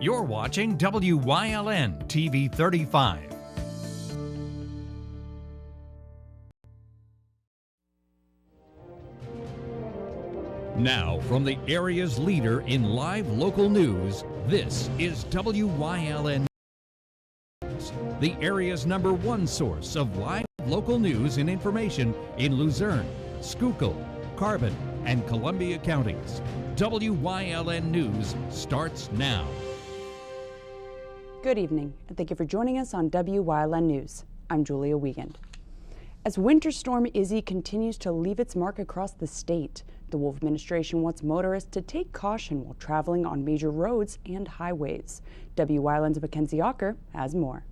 You're watching WYLN TV 35. Now, from the area's leader in live local news, this is WYLN News, the area's #1 source of live local news and information in Luzerne, Schuylkill, Carbon, and Columbia counties. WYLN News starts now. Good evening, and thank you for joining us on WYLN News. I'm Julia Wiegand. As Winter Storm Izzy continues to leave its mark across the state, the Wolf administration wants motorists to take caution while traveling on major roads and highways. WYLN's Mackenzie Ocker has more.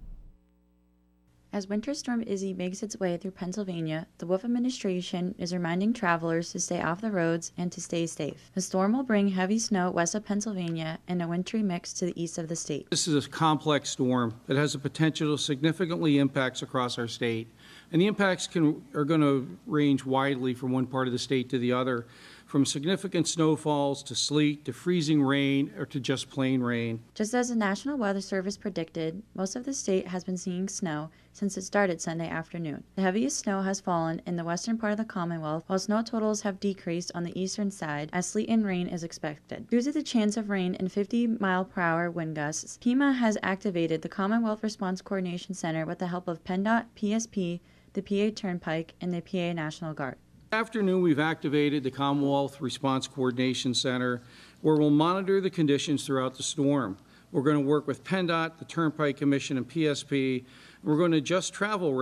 As Winter Storm Izzy makes its way through Pennsylvania, the Wolf administration is reminding travelers to stay off the roads and to stay safe. The storm will bring heavy snow west of Pennsylvania and a wintry mix to the east of the state. This is a complex storm that has the potential to significantly impacts across our state. And the impacts are going to range widely from one part of the state to the other, from significant snowfalls to sleet to freezing rain or to just plain rain. Just as the National Weather Service predicted, most of the state has been seeing snow since it started Sunday afternoon. The heaviest snow has fallen in the western part of the Commonwealth, while snow totals have decreased on the eastern side as sleet and rain is expected. Due to the chance of rain and 50-mile-per-hour wind gusts, FEMA has activated the Commonwealth Response Coordination Center with the help of PennDOT, PSP, the PA Turnpike, and the PA National Guard. This afternoon, we've activated the Commonwealth Response Coordination Center, where we'll monitor the conditions throughout the storm. We're going to work with PennDOT, the Turnpike Commission, and PSP. We're going to adjust travel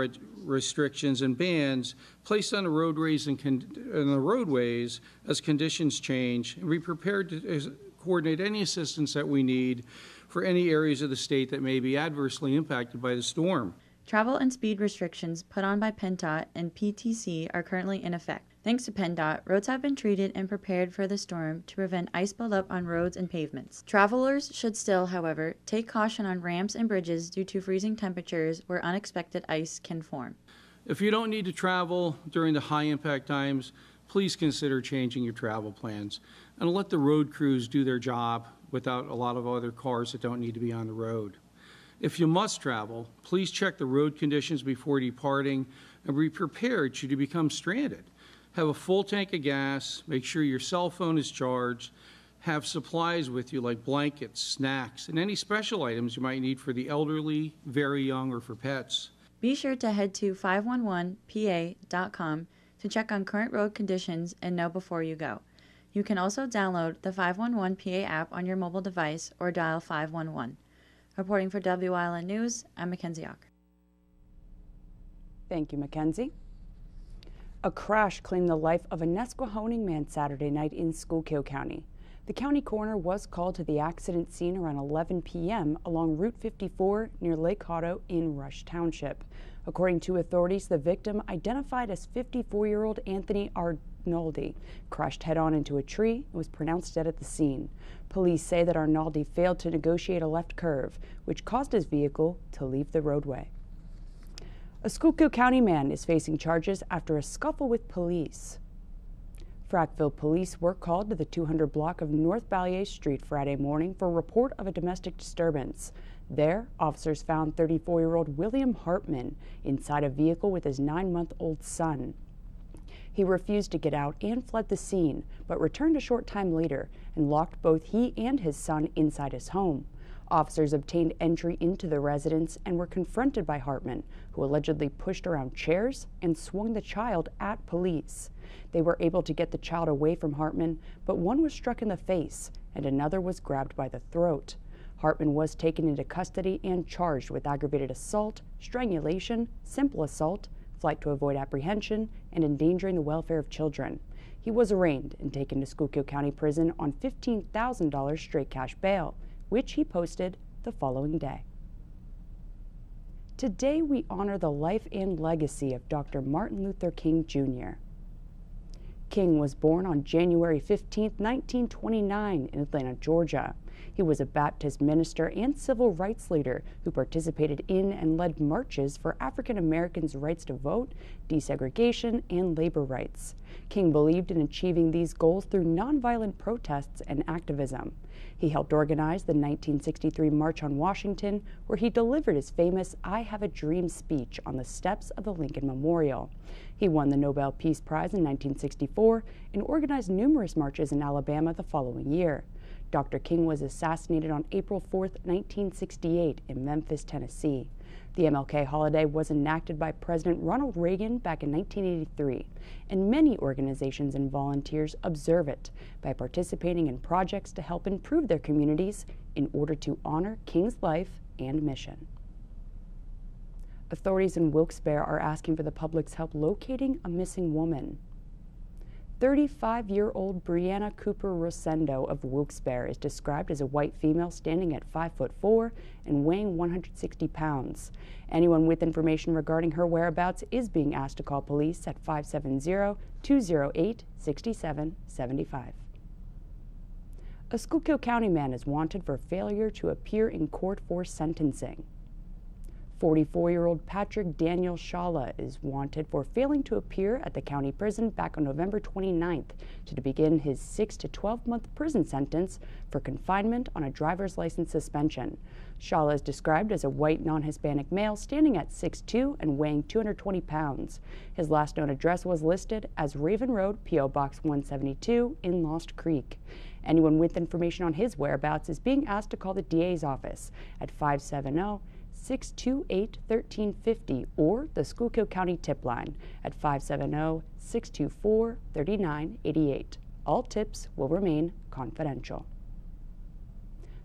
restrictions and bans placed on the roadways as conditions change, and be prepared to coordinate any assistance that we need for any areas of the state that may be adversely impacted by the storm. Travel and speed restrictions put on by PennDOT and PTC are currently in effect. Thanks to PennDOT, roads have been treated and prepared for the storm to prevent ice buildup on roads and pavements. Travelers should still, however, take caution on ramps and bridges due to freezing temperatures where unexpected ice can form. If you don't need to travel during the high-impact times, please consider changing your travel plans and let the road crews do their job without a lot of other cars that don't need to be on the road. If you must travel, please check the road conditions before departing and be prepared should you become stranded. Have a full tank of gas, make sure your cell phone is charged, have supplies with you like blankets, snacks, and any special items you might need for the elderly, very young, or for pets. Be sure to head to 511pa.com to check on current road conditions and know before you go. You can also download the 511PA app on your mobile device or dial 511. Reporting for WYLN News, I'm Mackenzie Ocker. Thank you, Mackenzie. A crash claimed the life of a Nesquehoning man Saturday night in Schuylkill County. The county coroner was called to the accident scene around 11 p.m. along Route 54 near Lake Hotto in Rush Township. According to authorities, the victim, identified as 54-year-old Anthony Arnoldi, crashed head-on into a tree and was pronounced dead at the scene. Police say that Arnoldi failed to negotiate a left curve, which caused his vehicle to leave the roadway. A Schuylkill County man is facing charges after a scuffle with police. Frackville police were called to the 200 block of North Balliet Street Friday morning for a report of a domestic disturbance. There, officers found 34-year-old William Hartman inside a vehicle with his 9-month-old son. He refused to get out and fled the scene, but returned a short time later and locked both he and his son inside his home. Officers obtained entry into the residence and were confronted by Hartman, who allegedly pushed around chairs and swung the child at police. They were able to get the child away from Hartman, but one was struck in the face and another was grabbed by the throat. Hartman was taken into custody and charged with aggravated assault, strangulation, simple assault, flight to avoid apprehension, and endangering the welfare of children. He was arraigned and taken to Schuylkill County Prison on $15,000 straight cash bail, which he posted the following day. Today we honor the life and legacy of Dr. Martin Luther King Jr. King was born on January 15, 1929 in Atlanta, Georgia. He was a Baptist minister and civil rights leader who participated in and led marches for African Americans' rights to vote, desegregation, and labor rights. King believed in achieving these goals through nonviolent protests and activism. He helped organize the 1963 March on Washington, where he delivered his famous "I Have a Dream" speech on the steps of the Lincoln Memorial. He won the Nobel Peace Prize in 1964 and organized numerous marches in Alabama the following year. Dr. King was assassinated on April 4, 1968 in Memphis, Tennessee. The MLK holiday was enacted by President Ronald Reagan back in 1983, and many organizations and volunteers observe it by participating in projects to help improve their communities in order to honor King's life and mission. Authorities in Wilkes-Barre are asking for the public's help locating a missing woman. 35-year-old Brianna Cooper Rosendo of Wilkes-Barre is described as a white female standing at 5'4" and weighing 160 pounds. Anyone with information regarding her whereabouts is being asked to call police at 570-208-6775. A Schuylkill County man is wanted for failure to appear in court for sentencing. 44-year-old Patrick Daniel Shala is wanted for failing to appear at the county prison back on November 29th to begin his 6 to 12-month prison sentence for confinement on a driver's license suspension. Shala is described as a white non-Hispanic male standing at 6'2" and weighing 220 pounds. His last known address was listed as Raven Road, P.O. Box 172 in Lost Creek. Anyone with information on his whereabouts is being asked to call the DA's office at 570-628-1350 or the Schuylkill County tip line at 570-624-3988. All tips will remain confidential.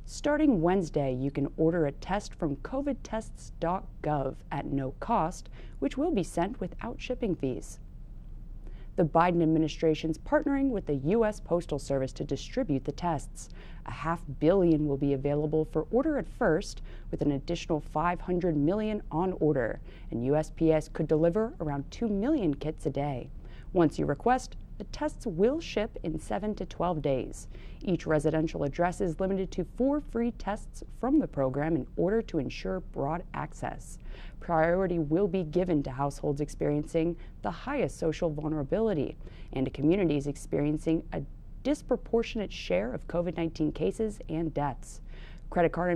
Starting Wednesday, you can order a test from covidtests.gov at no cost, which will be sent without shipping fees. The Biden administration's partnering with the U.S. Postal Service to distribute the tests. $500 million will be available for order at first, with an additional $500 million on order, and USPS could deliver around 2 million kits a day. Once you request, the tests will ship in 7 to 12 days. Each residential address is limited to 4 free tests from the program in order to ensure broad access. Priority will be given to households experiencing the highest social vulnerability and to communities experiencing a disproportionate share of COVID-19 cases and deaths. Credit card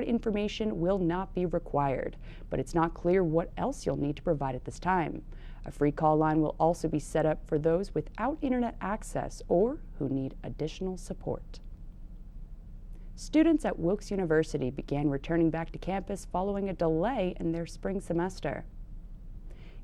information will not be required, but it's not clear what else you'll need to provide at this time. A free call line will also be set up for those without internet access or who need additional support. Students at Wilkes University began returning back to campus following a delay in their spring semester.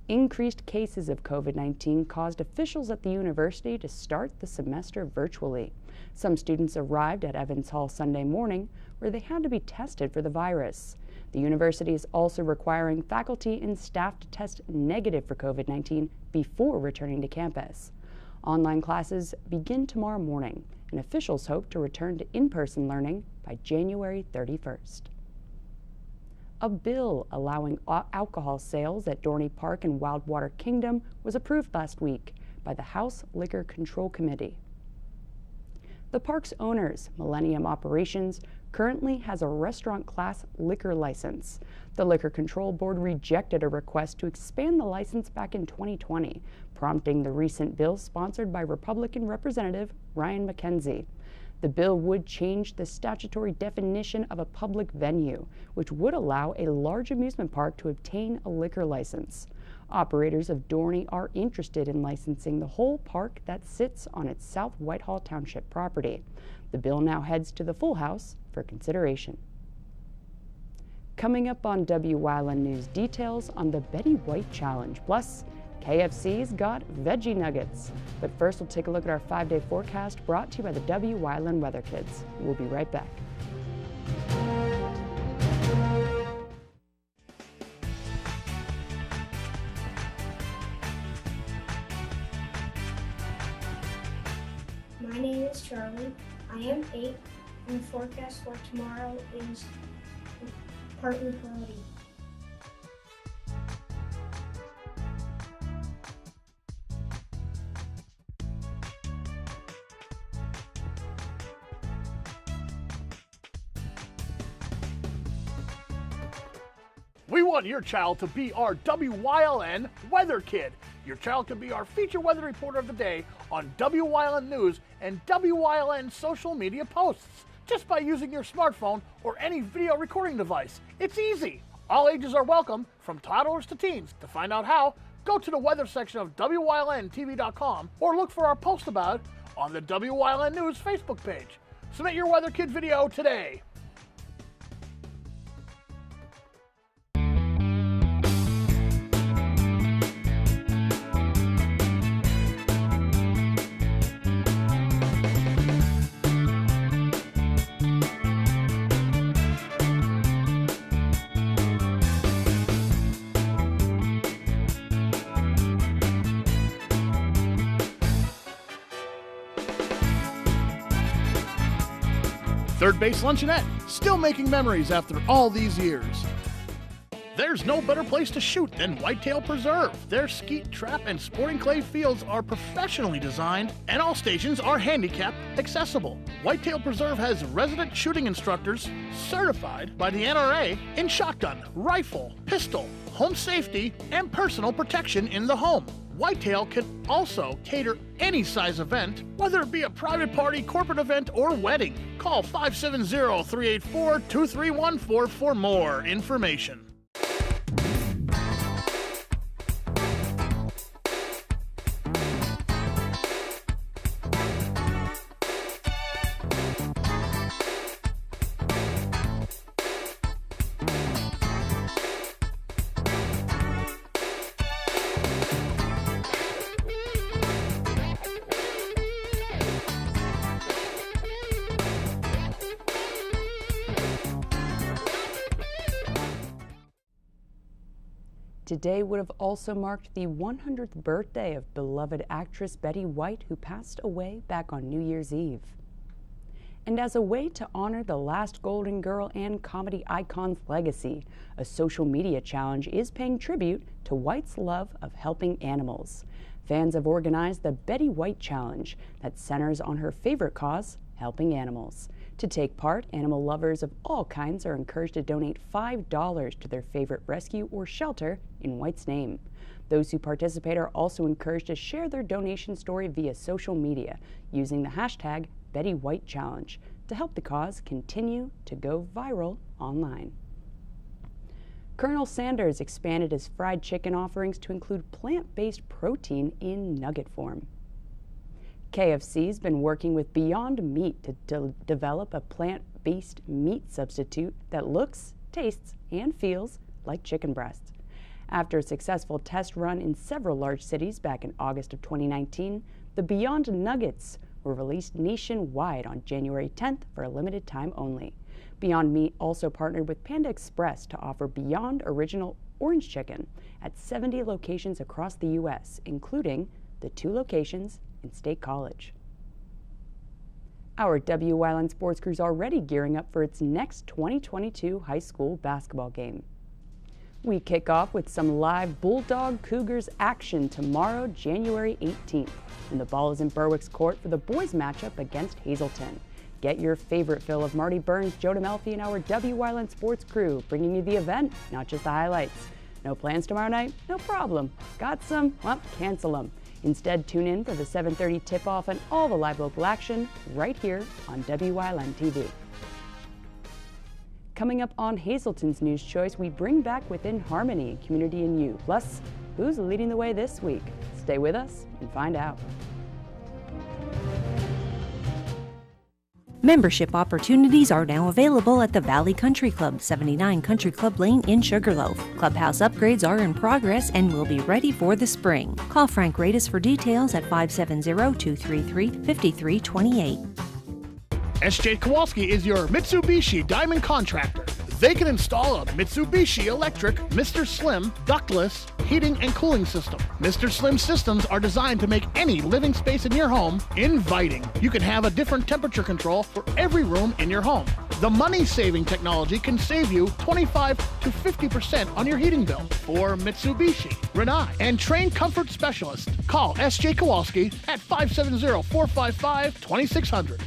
Increased cases of COVID-19 caused officials at the university to start the semester virtually. Some students arrived at Evans Hall Sunday morning, where they had to be tested for the virus. The university is also requiring faculty and staff to test negative for COVID-19 before returning to campus. Online classes begin tomorrow morning, and officials hope to return to in-person learning by January 31st. A bill allowing alcohol sales at Dorney Park and Wildwater Kingdom was approved last week by the House Liquor Control Committee. The park's owners, Millennium Operations, currently has a restaurant class liquor license. The Liquor Control Board rejected a request to expand the license back in 2020, prompting the recent bill sponsored by Republican Representative Ryan McKenzie. The bill would change the statutory definition of a public venue, which would allow a large amusement park to obtain a liquor license. Operators of Dorney are interested in licensing the whole park that sits on its South Whitehall Township property. The bill now heads to the full House for consideration. Coming up on Wyln News, details on the Betty White Challenge, plus KFC's got veggie nuggets. But first, we'll take a look at our 5-day forecast brought to you by the Wyln Weather Kids. We'll be right back. My name is Charlie. I am 8, and the forecast for tomorrow is partly cloudy. We want your child to be our WYLN Weather Kid. Your child can be our feature weather reporter of the day on Wyln News and WYLN social media posts just by using your smartphone or any video recording device. It's easy. All ages are welcome, from toddlers to teens. To find out how, go to the weather section of WYLNTV.com or look for our post about it on the WYLN News Facebook page. Submit your Weather Kid video today. Third Base Luncheonette, still making memories after all these years. There's no better place to shoot than Whitetail Preserve. Their skeet, trap, and sporting clay fields are professionally designed, and all stations are handicap accessible. Whitetail Preserve has resident shooting instructors certified by the NRA in shotgun, rifle, pistol, home safety, and personal protection in the home. Whitetail can also cater any size event, whether it be a private party, corporate event, or wedding. Call 570-384-2314 for more information. Today would have also marked the 100th birthday of beloved actress Betty White, who passed away back on New Year's Eve. And as a way to honor the last Golden Girl and comedy icon's legacy, a social media challenge is paying tribute to White's love of helping animals. Fans have organized the Betty White Challenge that centers on her favorite cause, helping animals. To take part, animal lovers of all kinds are encouraged to donate $5 to their favorite rescue or shelter in White's name. Those who participate are also encouraged to share their donation story via social media using the hashtag Betty White Challenge to help the cause continue to go viral online. Colonel Sanders expanded his fried chicken offerings to include plant-based protein in nugget form. KFC's been working with Beyond Meat to develop a plant-based meat substitute that looks, tastes, and feels like chicken breast. After a successful test run in several large cities back in August of 2019, the Beyond Nuggets were released nationwide on January 10th for a limited time only. Beyond Meat also partnered with Panda Express to offer Beyond Original Orange Chicken at 70 locations across the U.S., including the 2 locations in State College. Our Wyln sports crew is already gearing up for its next 2022 high school basketball game. We kick off with some live Bulldog Cougars action tomorrow, January 18th, and the ball is in Berwick's court for the boys matchup against Hazleton. Get your favorite fill of Marty Burns, Joe DeMelfi, and our Wyln sports crew, bringing you the event, not just the highlights. No plans tomorrow night? No problem. Got some? Well, cancel them. Instead, tune in for the 7:30 tip-off and all the live local action right here on Wyln TV. Coming up on Hazleton's News Choice, we bring back Within Harmony, Community and You. Plus, who's leading the way this week? Stay with us and find out. Membership opportunities are now available at the Valley Country Club, 79 Country Club Lane in Sugarloaf. Clubhouse upgrades are in progress and will be ready for the spring. Call Frank Radis for details at 570-233-5328. SJ Kowalski is your Mitsubishi Diamond Contractor. They can install a Mitsubishi electric Mr. Slim ductless heating and cooling system. Mr. Slim systems are designed to make any living space in your home inviting. You can have a different temperature control for every room in your home. The money-saving technology can save you 25 to 50% on your heating bill. For Mitsubishi, Renai, and trained comfort specialists, call SJ Kowalski at 570-455-2600.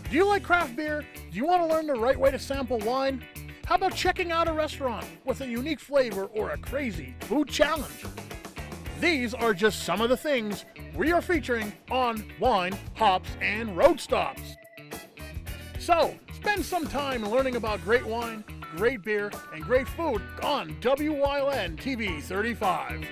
Do you like craft beer? Do you want to learn the right way to sample wine? How about checking out a restaurant with a unique flavor or a crazy food challenge? These are just some of the things we are featuring on Wine, Hops, and Road Stops. So, spend some time learning about great wine, great beer, and great food on WYLN TV 35.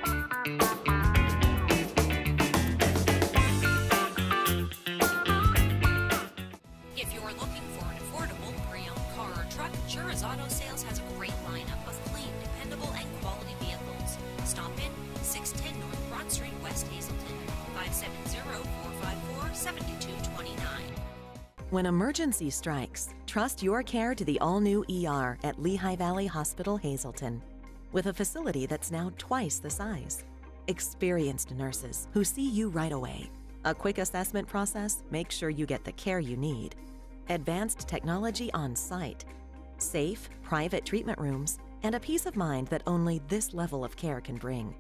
If you're looking for an affordable pre-owned car or truck, Jura's Auto Sales has a great lineup of clean, dependable, and quality vehicles. Stop in 610 North Broad Street, West Hazelton, 570-454-7229. When emergency strikes, trust your care to the all-new ER at Lehigh Valley Hospital, Hazelton. With a facility that's now twice the size. Experienced nurses who see you right away. A quick assessment process makes sure you get the care you need. Advanced technology on site. Safe, private treatment rooms, and a peace of mind that only this level of care can bring.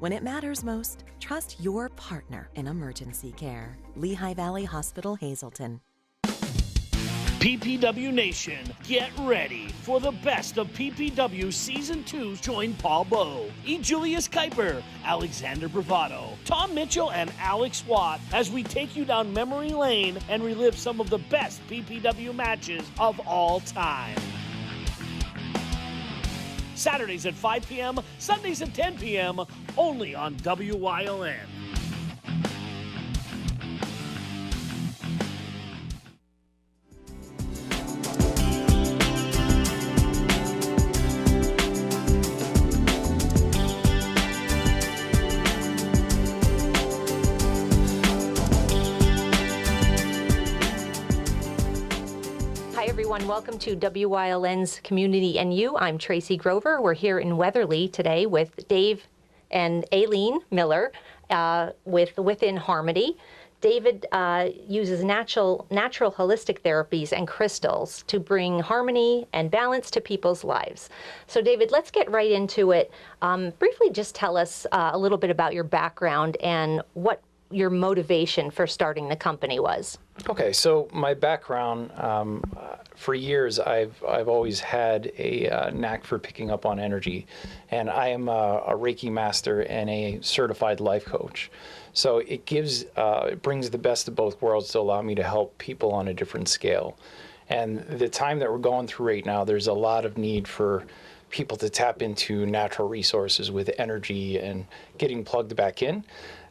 When it matters most, trust your partner in emergency care. Lehigh Valley Hospital, Hazelton. PPW Nation, get ready for the best of PPW Season 2. Join Paul Bowe, E. Julius Kuiper, Alexander Bravado, Tom Mitchell, and Alex Watt as we take you down memory lane and relive some of the best PPW matches of all time. Saturdays at 5 p.m., Sundays at 10 p.m., only on WYLN. Welcome to WYLN's Community and You. I'm Tracy Grover. We're here in Weatherly today with Dave and Aileen Miller with Within Harmony. David uses natural holistic therapies and crystals to bring harmony and balance to people's lives. So David, let's get right into it. Briefly just tell us a little bit about your background and what your motivation for starting the company was. Okay, so my background, for years I've always had a knack for picking up on energy, and I am a Reiki master and a certified life coach. So it brings the best of both worlds to allow me to help people on a different scale. And the time that we're going through right now, there's a lot of need for people to tap into natural resources with energy and getting plugged back in.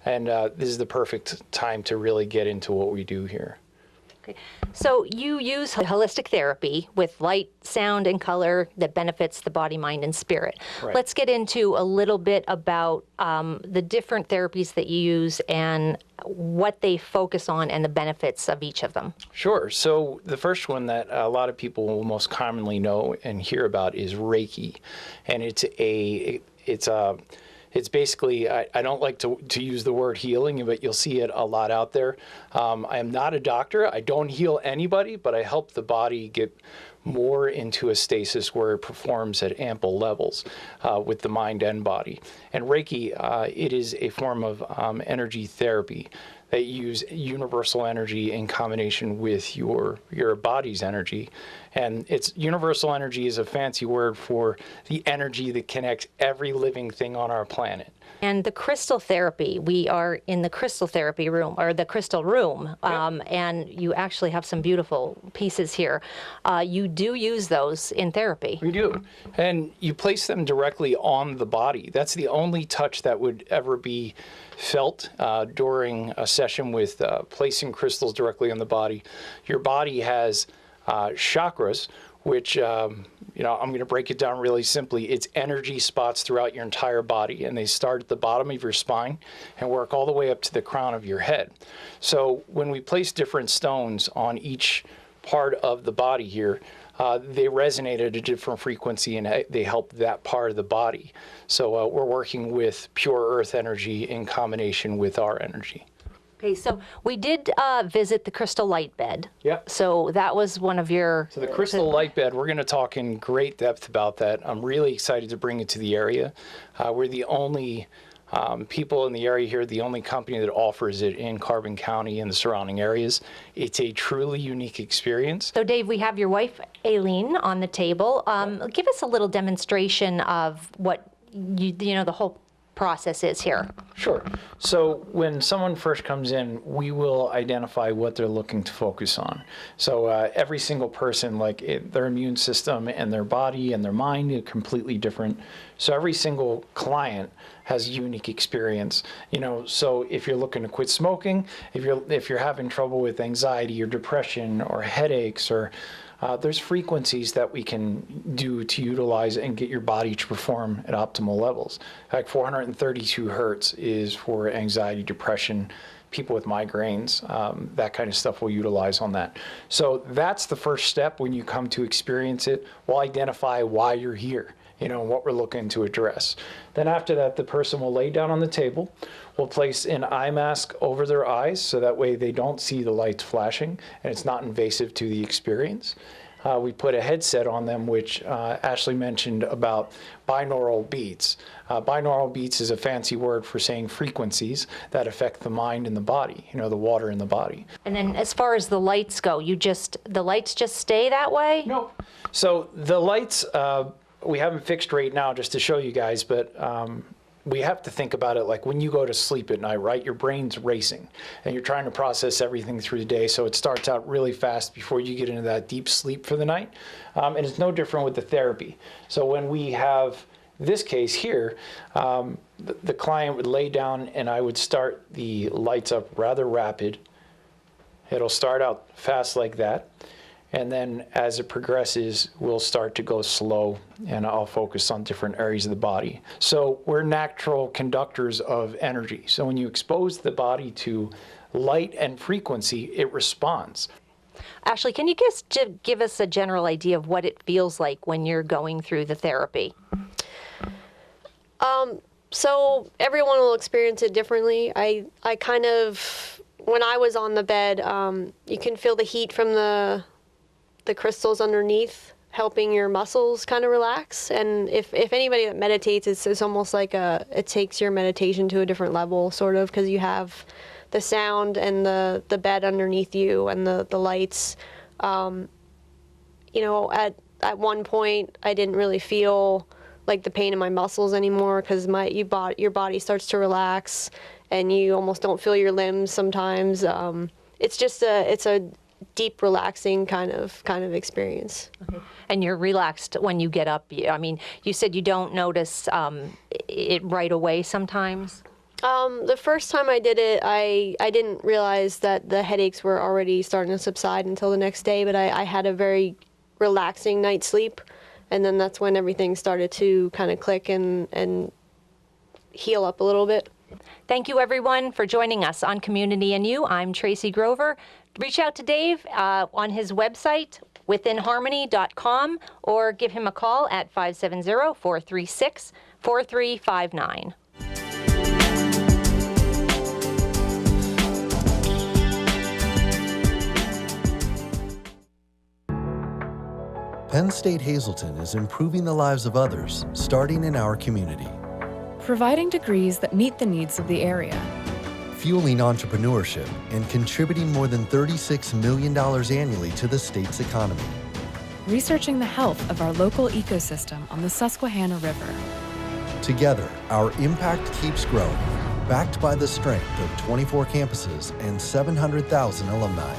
And this is the perfect time to really get into what we do here. Okay. So you use holistic therapy with light, sound, and color that benefits the body, mind, and spirit. Right. Let's get into a little bit about the different therapies that you use and what they focus on and the benefits of each of them. Sure. So the first one that a lot of people will most commonly know and hear about is Reiki. And it's basically, I don't like to use the word healing, but you'll see it a lot out there. I am not a doctor. I don't heal anybody, but I help the body get more into a stasis where it performs at ample levels with the mind and body. And Reiki, it is a form of energy therapy that use universal energy in combination with your body's energy. And universal energy is a fancy word for the energy that connects every living thing on our planet. And the crystal therapy, we are in the crystal therapy room, or the crystal room, and you actually have some beautiful pieces here. You do use those in therapy. We do. And you place them directly on the body. That's the only touch that would ever be felt during a session with placing crystals directly on the body. Your body has chakras, which, I'm going to break it down really simply. It's energy spots throughout your entire body, and they start at the bottom of your spine and work all the way up to the crown of your head. So when we place different stones on each part of the body here, they resonate at a different frequency, and they help that part of the body. So we're working with pure earth energy in combination with our energy. Okay, so we did visit the crystal light bed. Yeah. So that was one of your... So the crystal light bed, we're going to talk in great depth about that. I'm really excited to bring it to the area. We're the only people in the area here, the only company that offers it in Carbon County and the surrounding areas. It's a truly unique experience. So Dave, we have your wife, Aileen, on the table. Give us a little demonstration of what, the whole process is here. Sure. So when someone first comes in, we will identify what they're looking to focus on. So every single person, their immune system and their body and their mind are completely different. So every single client has a unique experience. So if you're looking to quit smoking, if you're having trouble with anxiety or depression or headaches, or there's frequencies that we can do to utilize and get your body to perform at optimal levels. Like 432 hertz is for anxiety, depression, people with migraines, that kind of stuff we'll utilize on that. So that's the first step when you come to experience it. We'll identify why you're here, what we're looking to address. Then after that, the person will lay down on the table. We'll place an eye mask over their eyes so that way they don't see the lights flashing and it's not invasive to the experience. We put a headset on them, which Ashley mentioned about binaural beats. Binaural beats is a fancy word for saying frequencies that affect the mind and the body, the water in the body. And then as far as the lights go, the lights just stay that way? No. So the lights, we haven't fixed right now just to show you guys, but we have to think about it like when you go to sleep at night, right? Your brain's racing and you're trying to process everything through the day. So it starts out really fast before you get into that deep sleep for the night. And it's no different with the therapy. So when we have this case here, the client would lay down and I would start the lights up rather rapid. It'll start out fast like that. And then as it progresses, we'll start to go slow and I'll focus on different areas of the body. So we're natural conductors of energy. So when you expose the body to light and frequency, it responds. Ashley, can you just give us a general idea of what it feels like when you're going through the therapy? So everyone will experience it differently. I kind of, when I was on the bed, you can feel the heat from the crystals underneath helping your muscles kind of relax. And if anybody that meditates, it's almost like it takes your meditation to a different level, sort of, because you have the sound and the bed underneath you and the lights. At one point, I didn't really feel like the pain in my muscles anymore because your body starts to relax and you almost don't feel your limbs sometimes. It's a deep, relaxing kind of experience. Okay. And you're relaxed when you get up. I mean, you said you don't notice it right away sometimes? The first time I did it, I didn't realize that the headaches were already starting to subside until the next day, but I had a very relaxing night's sleep, and then that's when everything started to kind of click and heal up a little bit. Thank you, everyone, for joining us on Community and You. I'm Tracy Grover. Reach out to Dave on his website, withinharmony.com, or give him a call at 570-436-4359. Penn State Hazleton is improving the lives of others, starting in our community. Providing degrees that meet the needs of the area. Fueling entrepreneurship and contributing more than $36 million annually to the state's economy. Researching the health of our local ecosystem on the Susquehanna River. Together, our impact keeps growing, backed by the strength of 24 campuses and 700,000 alumni.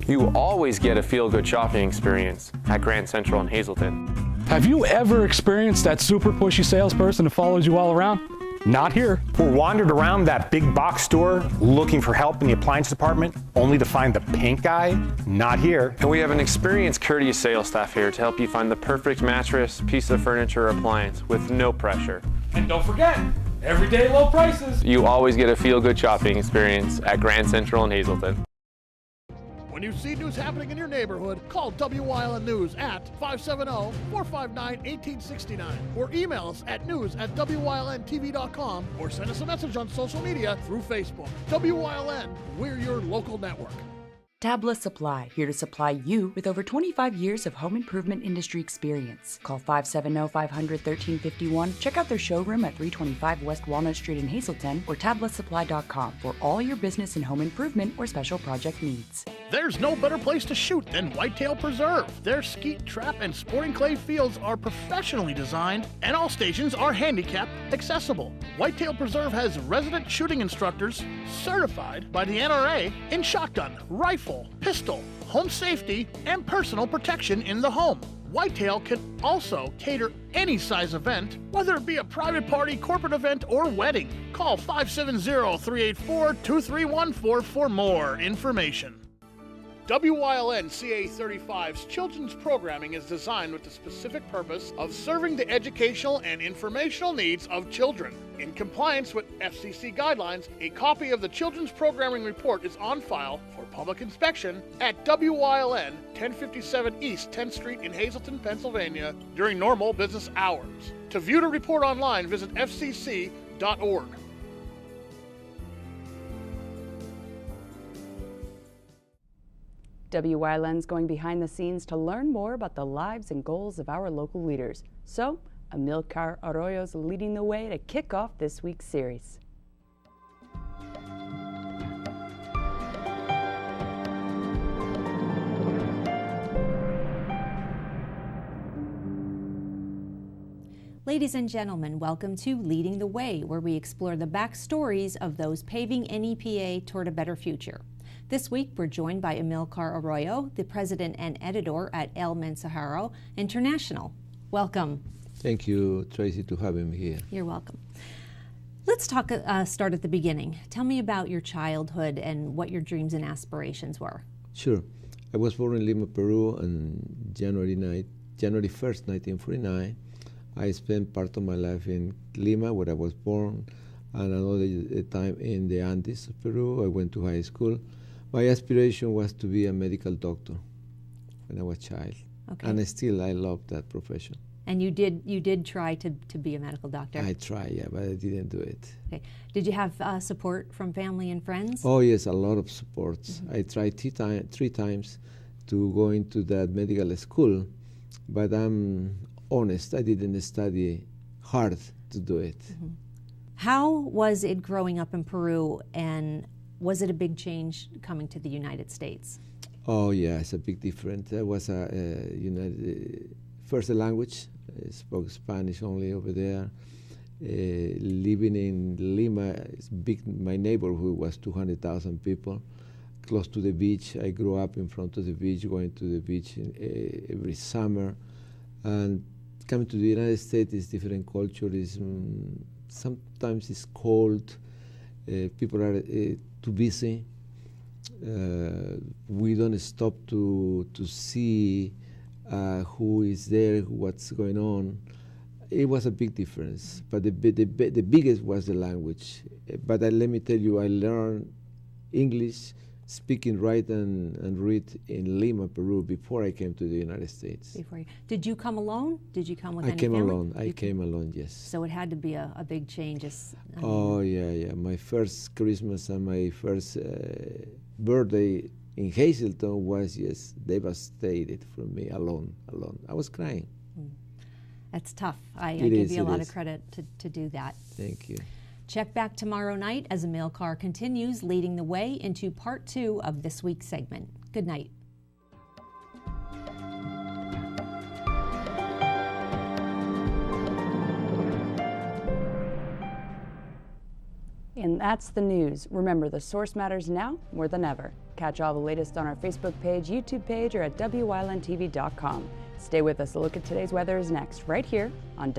You always get a feel-good shopping experience at Grand Central in Hazleton. Have you ever experienced that super pushy salesperson who follows you all around? Not here. Or wandered around that big box store looking for help in the appliance department, only to find the pink guy? Not here. And we have an experienced, courteous sales staff here to help you find the perfect mattress, piece of furniture, or appliance with no pressure. And don't forget, everyday low prices. You always get a feel-good shopping experience at Grand Central in Hazleton. When you see news happening in your neighborhood, call Wyln News at 570-459-1869 or email us at news@wylntv.com or send us a message on social media through Facebook. Wyln, we're your local network. Tabla Supply, here to supply you with over 25 years of home improvement industry experience. Call 570-500-1351, check out their showroom at 325 West Walnut Street in Hazleton, or tablesupply.com for all your business and home improvement or special project needs. There's no better place to shoot than Whitetail Preserve. Their skeet, trap, and sporting clay fields are professionally designed, and all stations are handicap accessible. Whitetail Preserve has resident shooting instructors certified by the NRA in shotgun, rifle, pistol, home safety, and personal protection in the home. Whitetail can also cater any size event, whether it be a private party, corporate event, or wedding. Call 570-384-2314 for more information. Wyln CA35's children's programming is designed with the specific purpose of serving the educational and informational needs of children. In compliance with FCC guidelines, a copy of the children's programming report is on file for public inspection at Wyln 1057 East 10th Street in Hazleton, Pennsylvania during normal business hours. To view the report online, visit fcc.org. Wyln's going behind the scenes to learn more about the lives and goals of our local leaders. So, Amilcar Arroyo's leading the way to kick off this week's series. Ladies and gentlemen, welcome to Leading the Way, where we explore the backstories of those paving NEPA toward a better future. This week, we're joined by Amilcar Arroyo, the president and editor at El Mensajero International. Welcome. Thank you, Tracy, to having me here. You're welcome. Let's start at the beginning. Tell me about your childhood and what your dreams and aspirations were. Sure. I was born in Lima, Peru on January 1st, 1949. I spent part of my life in Lima, where I was born, and another time in the Andes of Peru. I went to high school. My aspiration was to be a medical doctor when I was a child. Okay. And I love that profession. And you did try to be a medical doctor? I tried, yeah, but I didn't do it. Okay. Did you have support from family and friends? Oh, yes, a lot of support. I tried three times to go into that medical school, but I'm honest, I didn't study hard to do it. How was it growing up in Peru, and was it a big change coming to the United States? Oh, yeah, it's a big difference. I was first language, I spoke Spanish only over there. Living in Lima, it's big. My neighborhood was 200,000 people, close to the beach. I grew up in front of the beach, going to the beach every summer. And coming to the United States is different culture. Sometimes it's cold. People are too busy. We don't stop to see who is there, what's going on. It was a big difference, but the biggest was the language. But let me tell you, I learned English, speaking, write, and read in Lima, Peru, before I came to the United States. Did you come alone? Did you come with any family? I came alone, yes. So it had to be a big change. Oh, yeah. My first Christmas and my first birthday in Hazleton was, devastated for me, alone. I was crying. That's tough. I give you a lot of credit to do that. Thank you. Check back tomorrow night as Amilcar continues leading the way into part 2 of this week's segment. Good night. And that's the news. Remember, the source matters now more than ever. Catch all the latest on our Facebook page, YouTube page, or at WYLNTV.com. Stay with us. A look at today's weather is next, right here on